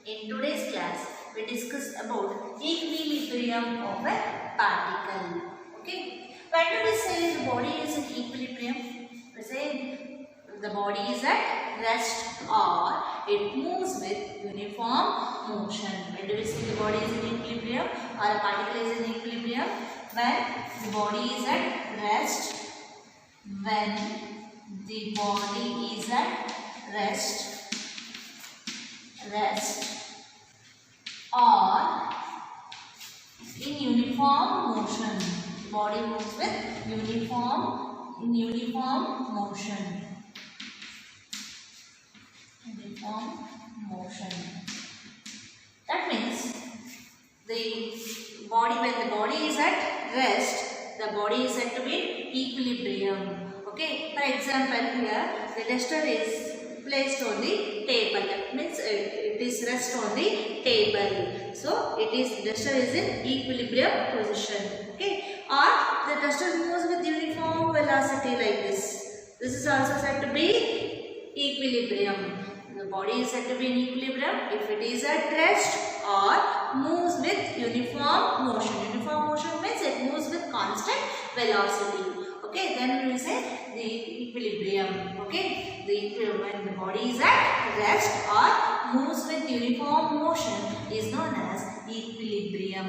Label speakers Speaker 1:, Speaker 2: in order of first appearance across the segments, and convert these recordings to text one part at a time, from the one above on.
Speaker 1: In today's class, we discuss about equilibrium of a particle. Okay. When do we say the body is in equilibrium? We say the body is at rest or it moves with uniform motion. When do we say the body is in equilibrium or a particle is in equilibrium? When the body is at rest. When the body is at rest or in uniform motion. Body moves with uniform motion. Uniform motion. That means the body, when the body is at rest, the body is said to be in equilibrium. Okay. For example, here the duster is placed on the table. That means it is rest on the table. So it is duster is in equilibrium position. Okay. Or the duster moves with uniform velocity like this. This is also said to be equilibrium. The body is said to be in equilibrium if it is at rest or moves with uniform motion. Uniform motion means it moves with constant velocity. Okay, then we will say the equilibrium. Okay, when the body is at rest or moves with uniform motion is known as equilibrium.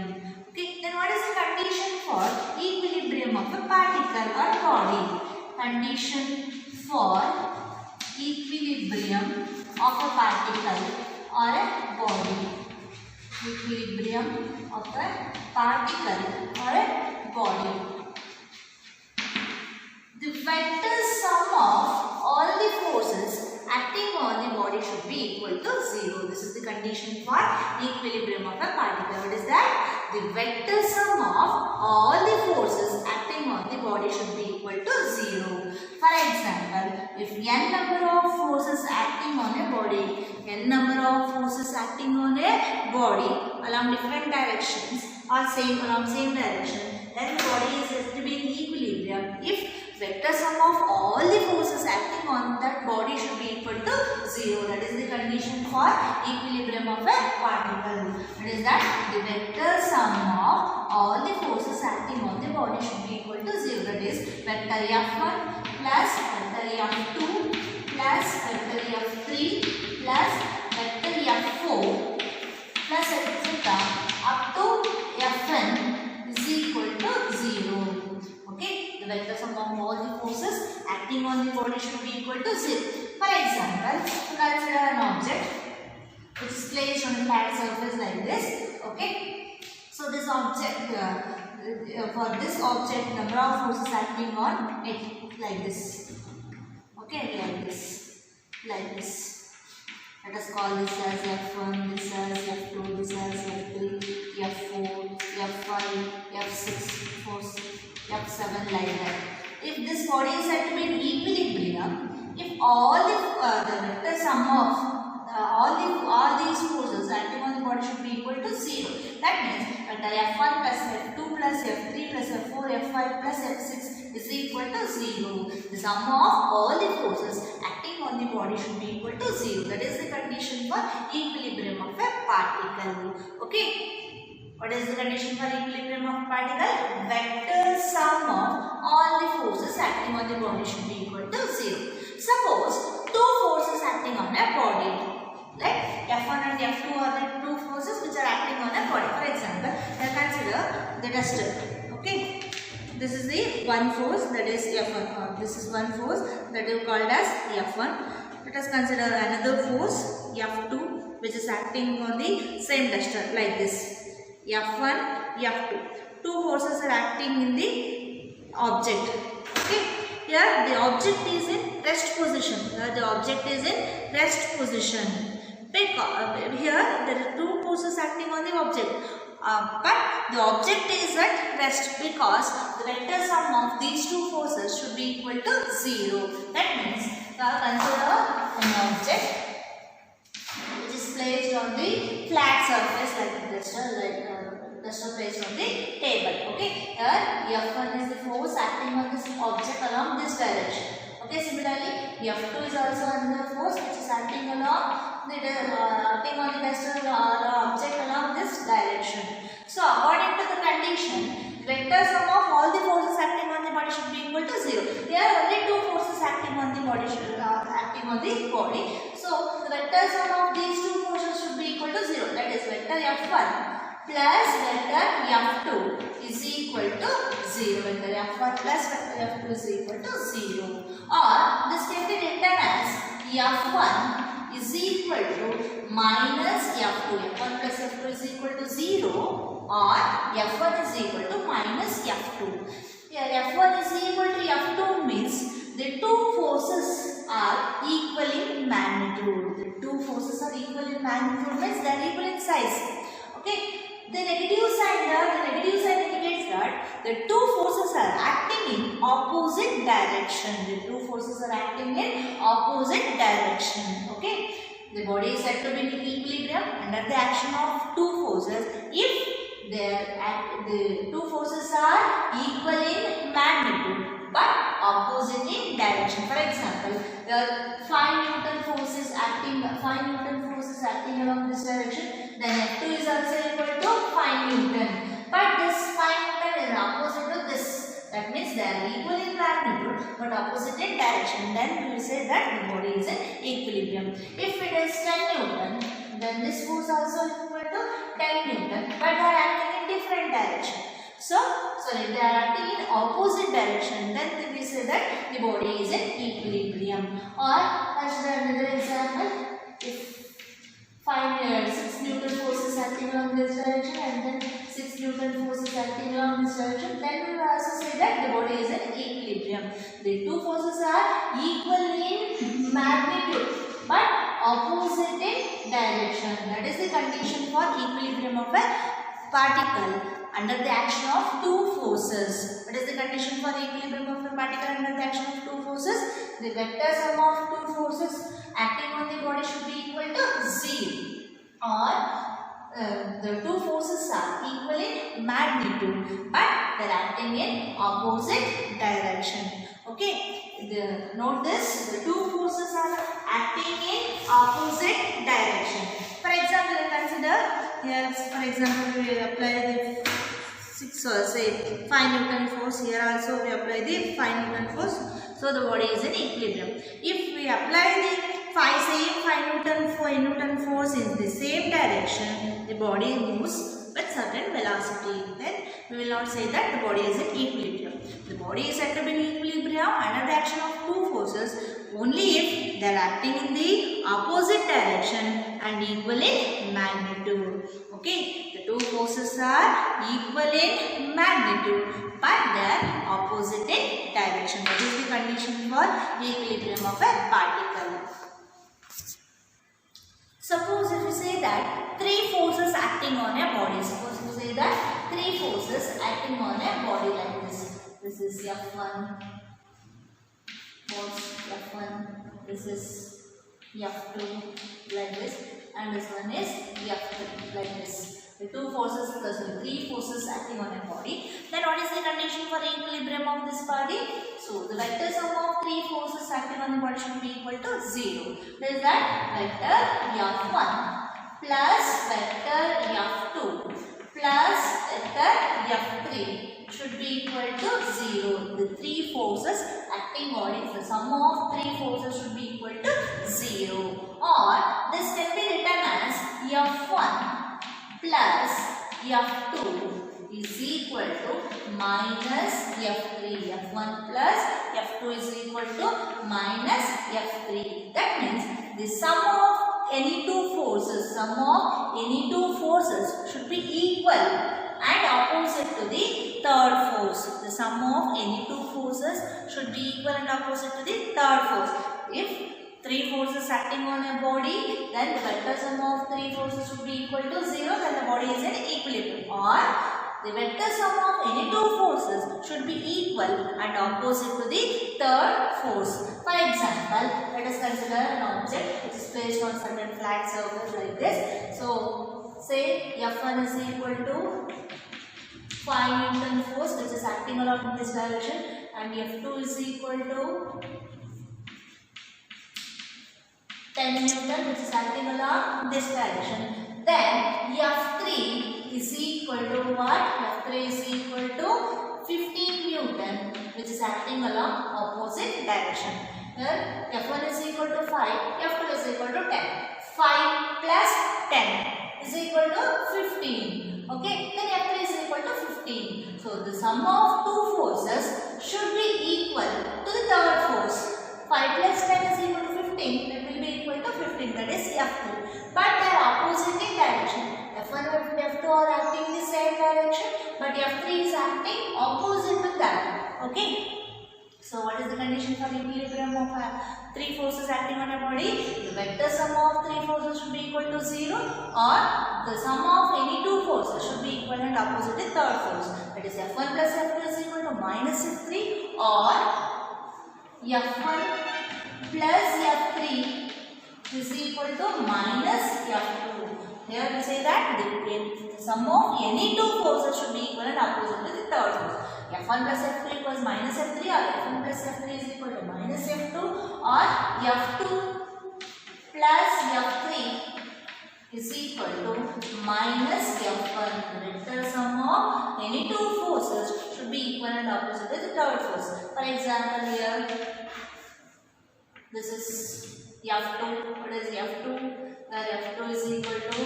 Speaker 1: Okay, then what is the condition for equilibrium of a particle or body? Condition for equilibrium of a particle or a body. Equilibrium of a particle or a body. The vector sum of all the forces acting on the body should be equal to 0. This is the condition for equilibrium of a particle. What is that? The vector sum of all the forces acting on the body should be equal to 0. For example, if n number of forces acting on a body, along different directions or along same direction, then the body is said to be in equilibrium if vector sum of all the forces acting on that body should be equal to 0. That is the condition for equilibrium of a particle. That is that the vector sum of all the forces acting on the body should be equal to 0. That is vector F1 plus vector F2 plus vector F3 plus vector F4 plus etc. up to Fn is equal to 0. Okay, the vector sum of all the forces acting on the body should be equal to 0. For example, consider an object which is placed on a flat surface like this. Okay, so this object, for this object, number of forces acting on it like this. Okay, like this. Let us call this as F1, this as F2, this as F3, F4, F5, F6, F7 like that. If this body is said to be in equilibrium, if all the vector sum of all these forces acting on the body should be equal to 0. That means vector F1 plus F2 plus F3 plus F4, F5 plus F6 is equal to 0. The sum of all the forces acting on the body should be equal to 0. That is the condition for equilibrium of a particle. Okay. What is the condition for equilibrium of a particle? Vector sum of all the forces acting on the body should be equal to 0. Suppose two forces acting on a body. Like F1 and F2 are the two forces which are acting on a body. For example, consider the duster. Okay. This is the one force, that is F1. This is one force that is called as F1. Let us consider another force F2 which is acting on the same duster like this. F1, F2. Two forces are acting in the object. Okay. Here the object is in rest position. Because here there are two forces acting on the object. But the object is at rest because the vector sum of these two forces should be equal to 0. That means consider an object which is placed on the flat surface like the duster placed on the table. Okay, here F1 is the force acting on this object along this direction. Okay, similarly F2 is also another force which is acting along the duster body should acting on the body. So the vector sum of these two forces should be equal to 0. That is vector F1 plus vector F2 is equal to 0. Vector F1 plus vector F2 is equal to 0. Or this can be written as F1 is equal to minus F2. F1 plus F2 is equal to 0 or F1 is equal to minus F2. Here F1 is equal to F2 means the two forces are equal in magnitude. The two forces are equal in magnitude means they are equal in size. Okay. The negative sign here, the negative sign indicates that the two forces are acting in opposite direction. The two forces are acting in opposite direction. Okay. The body is said to be in equilibrium under the action of two forces if the two forces are equal in magnitude but opposite in direction. For example, the 5 Newton force is acting along this direction, then F2 is also equal to 5 Newton. But this 5 Newton is opposite to this. That means they are equal in magnitude but opposite in direction. Then we will say that the body is in equilibrium. If it is 10 Newton, then this force also equal to 10 Newton but they are acting in different direction. So if they are acting in opposite direction, then we say that the body is in equilibrium. Or consider another example. If 6 Newton force is acting along this direction and then 6 Newton force is acting along this direction, then we will also say that the body is in equilibrium. The two forces are equal in magnitude but opposite in direction. That is the condition for equilibrium of a particle under the action of two forces. What is the condition for equilibrium of a particle under the action of two forces? The vector sum of two forces acting on the body should be equal to 0. Or the two forces are equal in magnitude but they are acting in opposite direction. Okay. Note this, the two forces are acting in opposite direction. For example, consider here, for example, we apply the 5 Newton force. Here also we apply the 5 Newton force. So the body is in equilibrium. If we apply the same 5 Newton force in the same direction, the body moves with certain velocity. Then we will not say that the body is in equilibrium. The body is said to be in equilibrium under the action of two forces only if they are acting in the opposite direction and equal in magnitude. Okay, the two forces are equal in magnitude but they are opposite in direction. That is the condition for equilibrium of a particle. Suppose if you say that three forces acting on a body. Suppose you say that three forces acting on a body like this. This is F1, force F1, this is F2 like this, and this one is F3 like this. The two forces, three forces acting on a body. Then what is the condition for equilibrium of this body? So the vector sum of three forces acting on the body should be equal to 0. There is that vector F1 plus vector F2 plus vector F3 should be equal to 0. The three forces acting bodies, the sum of three forces should be equal to 0. Or this can be written as F1 plus F2 is equal to minus F3. F1 plus F2 is equal to minus F3. That means the sum of any two forces should be equal and opposite to the third force. The sum of any two forces should be equal and opposite to the third force. If three forces acting on a body, then the vector sum of three forces should be equal to 0, then the body is in equilibrium. Or the vector sum of any two forces should be equal and opposite to the third force. For example, let us consider an object which is placed on certain flat surface like this. So, say F1 is equal to 5 Newton force which is acting along this direction, and F2 is equal to 10 Newton which is acting along this direction. Then F3 is equal to what? F3 is equal to 15 Newton which is acting along opposite direction. Here F1 is equal to 5, F2 is equal to 10. 5 plus 10 is equal to 15. Okay, then F3 is equal to 15. So the sum of two forces should be equal to the third force. 5 plus 10 is equal to 15. That will be equal to 15. That is F2. But they are opposite in direction. F1 and F2 are acting in the same direction, but F3 is acting opposite to that. Okay. So what is the condition for equilibrium of three forces acting on a body? The vector sum of three forces should be equal to 0, or the sum of any two forces should be equal and opposite to third force. That is F1 plus F2 is equal to minus F3, or F1 plus F3 is equal to minus F2. Here we say that the sum of any two forces should be equal and opposite to the third force. F1 plus F2 equals minus F3, or F1 plus F3 is equal to minus F2, or F2 plus F3 is equal to minus F1. The vector sum of any two forces should be equal and opposite to the third force. For example, here this is F2. What is F2? Where F2 is equal to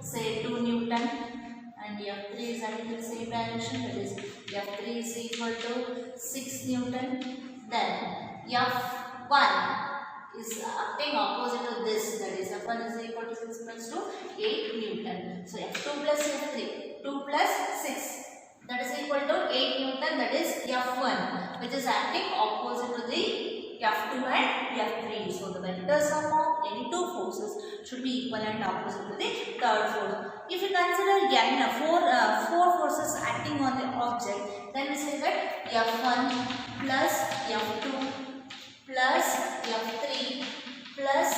Speaker 1: say 2 Newton. And F3 is acting in the same direction, that is F3 is equal to 6 Newton. Then F1 is acting opposite to this, that is F1 is equal to 6 plus 2, 8 Newton. So F2 plus F3, 2 plus 6, that is equal to 8 Newton, that is F1, which is acting opposite to the F2 and F3. So the vector sum of any two forces should be equal and opposite to the third force. If you consider four forces acting on the object, then we say that F1 plus F2 plus F3 plus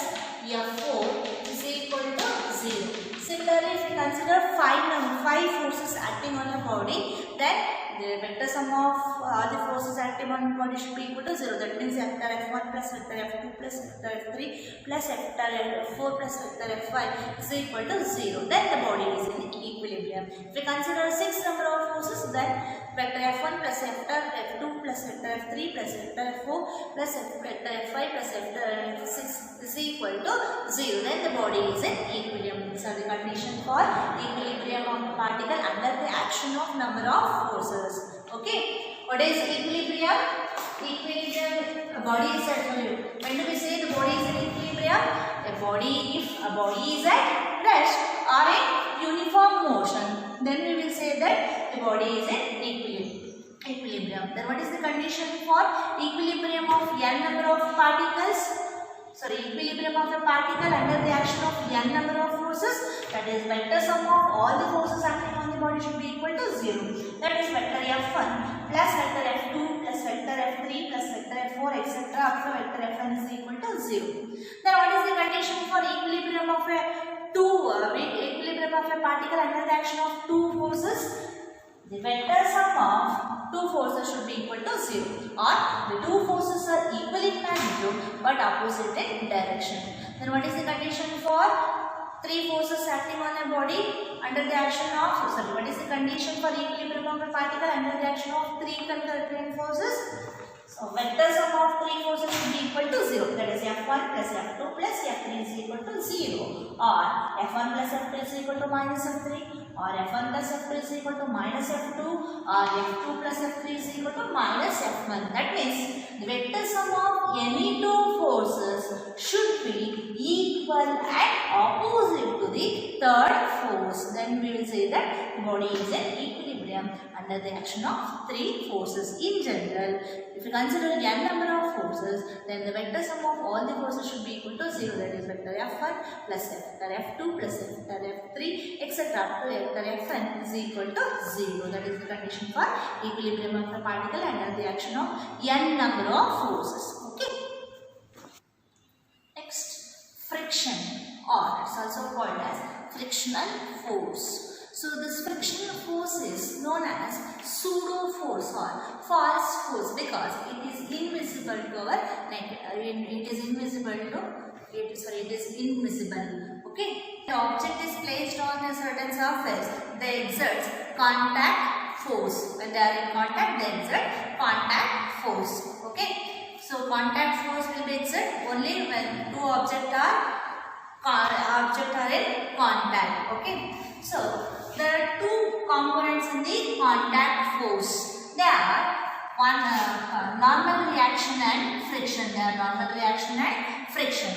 Speaker 1: F4 is equal to 0. Similarly, if you consider five forces acting on a body, then the vector sum of all the forces acting on the body should be equal to 0. That means vector F1 plus vector F2 plus vector F3 plus vector F4 plus vector F5 is equal to 0. Then the body is in equilibrium. If we consider 6 number of forces, then vector F1 plus vector F2 plus vector F3 plus vector F4 plus vector F5 plus vector F6 is equal to 0. Then the body is in equilibrium. These are the condition for equilibrium of the particle under the action of number of forces. Okay. What is equilibrium? Equilibrium, a body is at, when do we say the body is in equilibrium? If a body is at rest or in uniform motion, then we will say that the body is in equilibrium. Then what is the condition for equilibrium of n number of particles? Equilibrium of a particle under the action of n number of forces, that is vector sum of all the forces acting on the body should be equal to 0. That is vector F1 plus vector F2 plus vector F3 plus vector F4 etc. up to vector Fn is equal to 0. Then what is the condition for equilibrium of a particle under the action of two forces? The vector sum of two forces should be equal to 0, or the two forces are equal in magnitude but opposite in direction. Then what is the condition for three forces acting on a body under the action of, what is the condition for equilibrium of a particle under the action of three concurrent forces? So vector sum of three forces should be equal to 0, that is F1 plus F2 plus F3 is equal to 0, or F1 plus F2 is equal to minus F3, or F1 plus F2 is equal to minus F2, or F2 plus F3 is equal to minus F1. That means the vector sum of any two forces should be equal and opposite to the third force. Then we will say that the body is in equilibrium under the action of three forces. In general, if you consider n number of forces, then the vector sum of all the forces should be equal to 0. That is vector F1 plus vector F2 plus vector F3 etc. up to vector Fn is equal to 0. That is the condition for equilibrium of a particle under the action of n number of forces. Okay. Next, friction, or it's also called as frictional force. So this frictional force is known as pseudo force or false force because it is invisible to our it is invisible. Okay. The object is placed on a certain surface. They exert contact force. When they are in contact, they exert contact force. Okay. So contact force will be exerted only when two objects are in contact. Okay. So there are two components in the contact force. They are one normal reaction and friction. They are normal reaction and friction.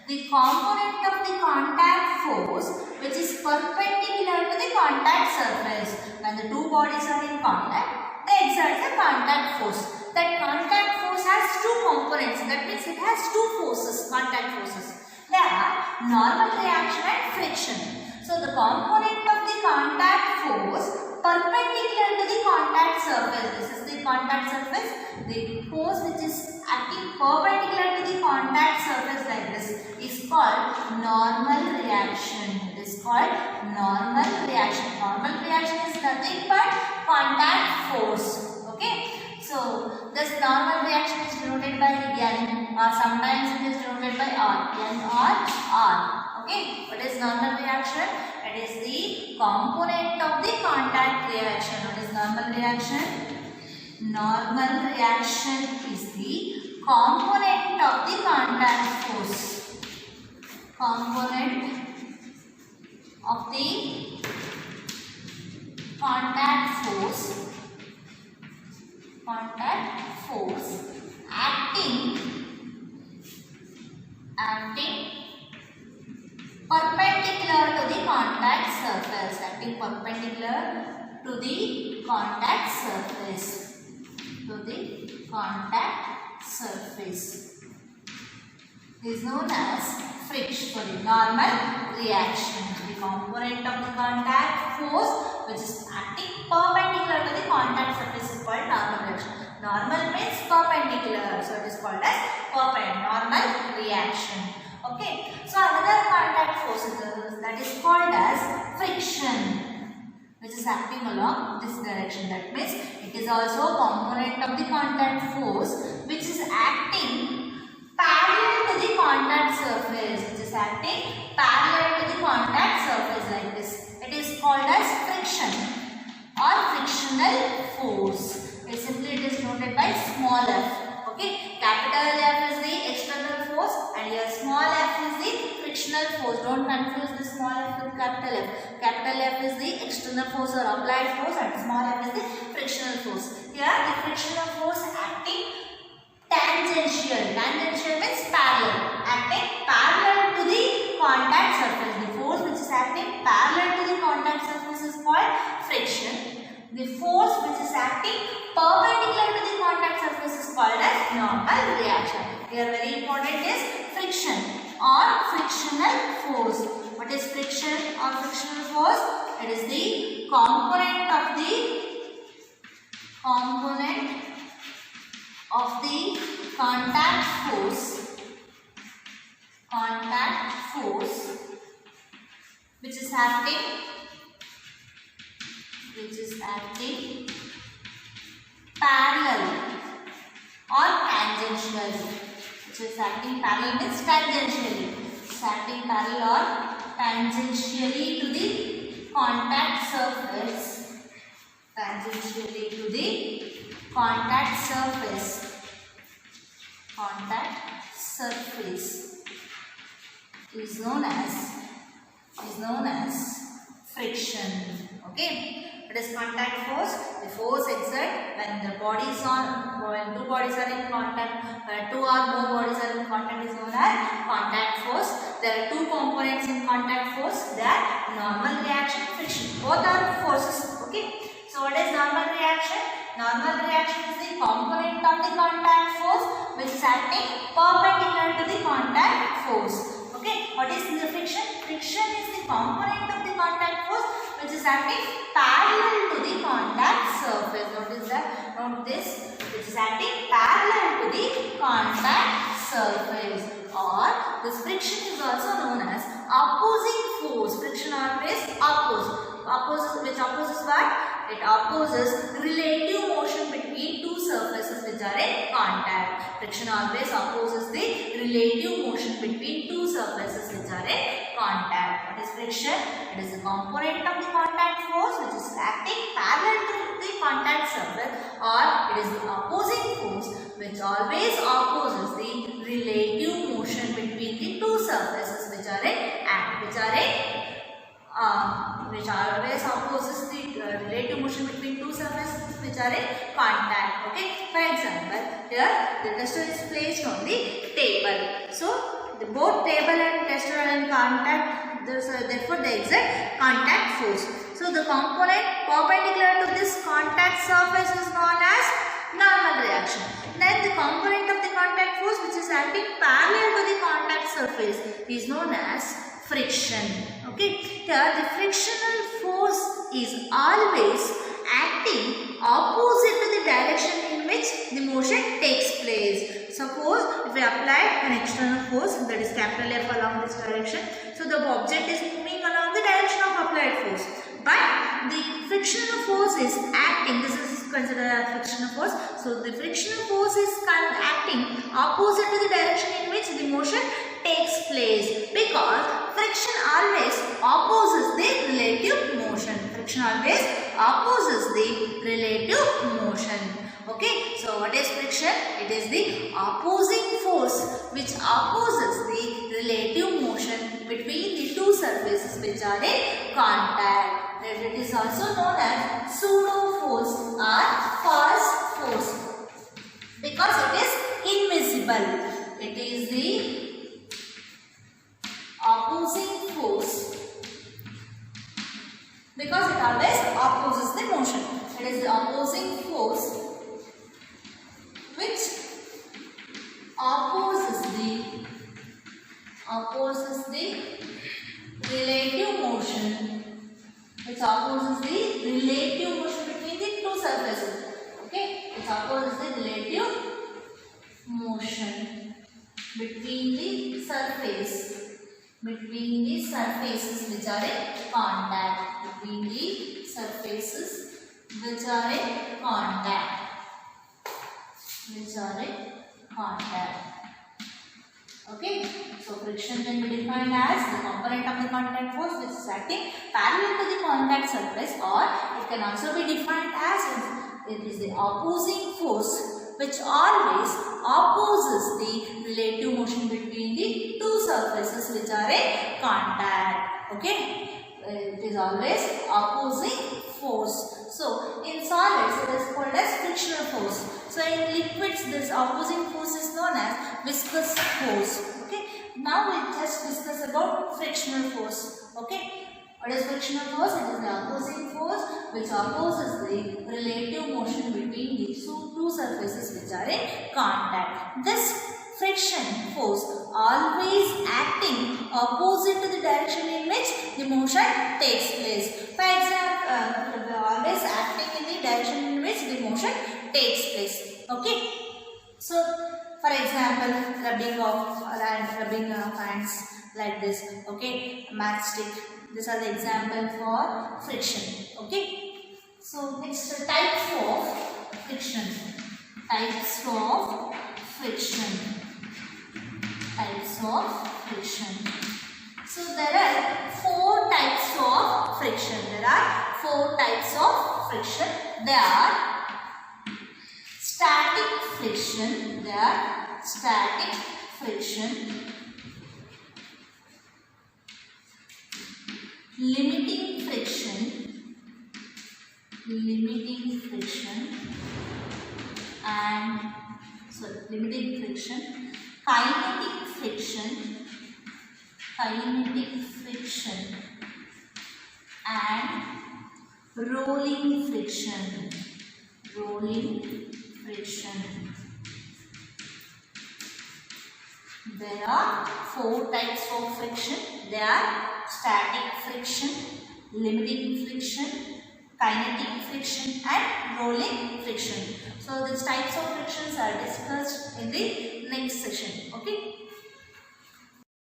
Speaker 1: The component of the contact force which is perpendicular to the contact surface. When the two bodies are in contact, they exert the contact force. That contact force has two components. That means it has two forces, contact forces. They are normal reaction and friction. So the component of the contact force perpendicular to the contact surface. This is the contact surface. The force which is acting perpendicular to the contact surface like this is called normal reaction. It is called normal reaction. Normal reaction is nothing but contact force. Okay. So this normal reaction is denoted by N, or sometimes it is denoted by R. N or R. Okay. What is normal reaction? It is the component of the contact reaction. What is normal reaction? Normal reaction is the component of the contact force. Component of the contact force. Contact force acting perpendicular to the contact surface. Acting perpendicular to the contact surface. To the contact surface is known as friction. Normal reaction. The component of the contact force which is acting perpendicular to the contact surface is called normal reaction. Normal means perpendicular, so it is called as normal reaction. Okay. So another contact force that is called as friction, which is acting along this direction. That means it is also a component of the contact force which is acting parallel to the contact surface. Which is acting parallel to the contact surface like this. It is called as friction or frictional force. It is denoted by small f. Okay. Capital F is the external force and here small f is the frictional force. Don't confuse the small f with capital F. Capital F is the external force or applied force and small f is the frictional force. Here the frictional force acting tangential. Tangential means parallel. Acting parallel to the contact surface. The force which is acting parallel to the contact surface is called friction. The force which is acting perpendicular to the contact surface is called as normal reaction. Here very important is friction or frictional force. What is friction or frictional force? It is the component of the contact force which is acting parallel or tangential. Which is acting parallel means tangentially. It's acting parallel or tangentially to the contact surface. Tangentially to the contact surface. Contact surface is known as friction. Okay. It is contact force. The force exerted when two bodies are in contact, when two or more bodies are in contact is known as contact force. There are two components in contact force. They are normal reaction, friction. Both are forces. Okay. So what is normal reaction? Normal reaction is the component of the contact force which is acting perpendicular to the contact force. Okay. What is the friction? Friction is the component of the contact force which is acting parallel to the contact surface. Note this. Which is acting parallel to the contact surface. Or this friction is also known as opposing force. Friction always which opposes what? It opposes relative motion between two surfaces which are in contact. Friction always opposes the relative motion between two surfaces which are in contact. What is friction? It is the component of the contact force which is acting parallel to the contact surface, or it is the opposing force which always opposes the relative motion between the two surfaces which always opposes the relative motion between two surfaces which are in contact. Okay. For example, here the tester is placed on the table. So both table and tester are in contact. Therefore, they exert contact force. So the component perpendicular to this contact surface is known as normal reaction. Then the component of the contact force which is acting parallel to the contact surface is known as friction. Okay. Here the frictional force is always acting opposite to the direction in which the motion takes place. Suppose if we apply an external force, that is capital F, along this direction, so the object is moving along the direction of applied force, but the frictional force is acting, this is considered as frictional force, so the frictional force is acting opposite to the direction in which the motion takes place, because friction always opposes the relative motion. Friction always opposes the relative motion. Okay, so what is friction? It is the opposing force which opposes the relative motion between the two surfaces which are in contact. It is also known as pseudo force or false force because it is invisible. It is the opposing force because it always opposes the motion. It is the opposing force which opposes the relative motion, which opposes the relative motion between the two surfaces. Okay, it opposes the relative motion between the surfaces which are in contact. Between the surfaces which are in contact. Okay, so friction can be defined as the component of the contact force which is acting parallel to the contact surface, or it can also be defined as it is the opposing force which always opposes the relative motion between the two surfaces which are in contact. Okay, it is always opposing force. So in solids it is called as frictional force. So in liquids this opposing force is known as viscous force. Okay. Now we just discuss about frictional force. Okay. What is frictional force? It is the opposing force which opposes the relative motion between the two surfaces which are in contact. This friction force always acting opposite to the direction in which the motion takes place. For example, always acting in the direction in which the motion takes place. Okay. So, for example, rubbing hands like this. Okay, matchstick. These are the example for friction. Okay. So next, types of friction. Types of friction. So there are four types of friction. They are static friction. Limiting friction, kinetic friction, and rolling friction. There are four types of friction. They are static friction, limiting friction, kinetic friction, and rolling friction. So these types of frictions are discussed in the next session. Okay.